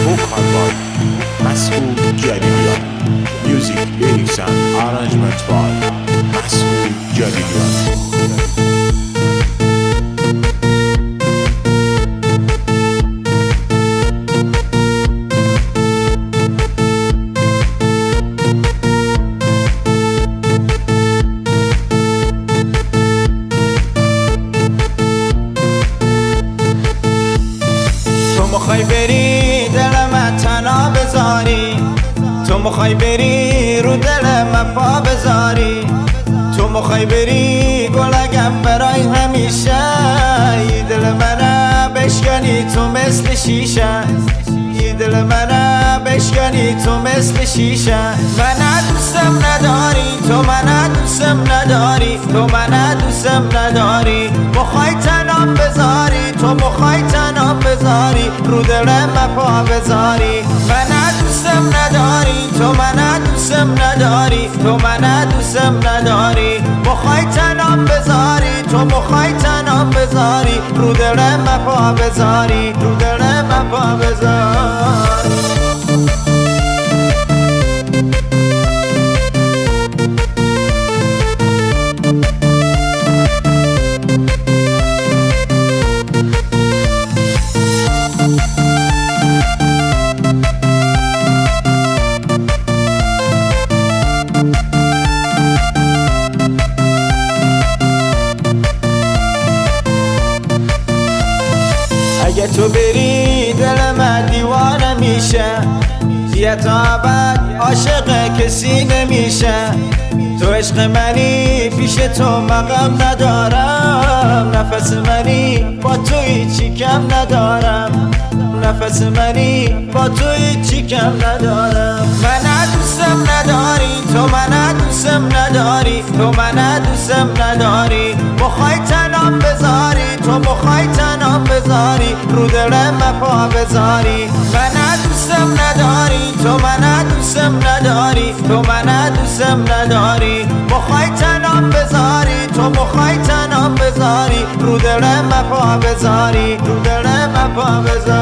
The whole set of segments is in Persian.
vocal by Masoud Jalilian. Music, lyrics and arrangement by Masoud Jalilian. مخوای بری دلم تنها بذاری، تو مخوای بری رو دلم پا بذاری، تو مخوای بری گلگم برای همیشه، یه دل منه بشکنی تو مثل شیشه، یه دل منه بشکنی تو مثل شیشه. منه دوستم نداری، تو منه دوستم نداری، تو منه دوستم نداری، مخوای تنها بذاری، تو مخوای تنها بذاری رو دلم پا بذاری. منه دوستم نداری، تو منه دوستم نداری، تو منه دوستم نداری، مخوای تنها بذاری، تو مخوای تنها بذاری رو دلم پا بذاری، رو دلم پا بذاری. اگه تو بری دل من دیوانه میشه، دیگه تا ابد عاشق کسی نمیشه. تو عشق منی پیش تو مقام ندارم، نفس منی با تو هیچی کم ندارم، نفس منی با تو هیچی کم ندارم. من دوستم نداری، تو من دوستم نداری، تو من دوستم نداری، مخوای تنها بذاری، تو مخوای تنها بذاری رو دلم پا بذاری. من دوستم نداری، تو من دوستم نداری، تو من دوستم نداری، مخوای تنها بذاری، تو مخوای تنها بذاری رو دلم پا بذاری، رو دلم پا بذاری.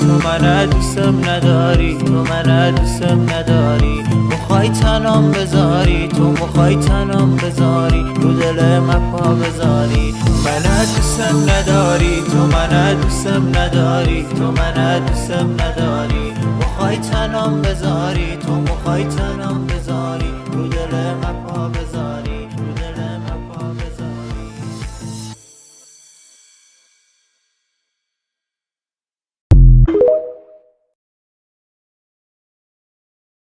تو من دوستم نداری، تو من دوستم نداری، مخوای تنام بذاری، تو مخوای تنام بذاری رو دلم پا بذاری. من دوستم نداری، تو من دوستم نداری، تو من دوستم نداری، مخوای تنام بذاری، تو مخوای تنام بذاری.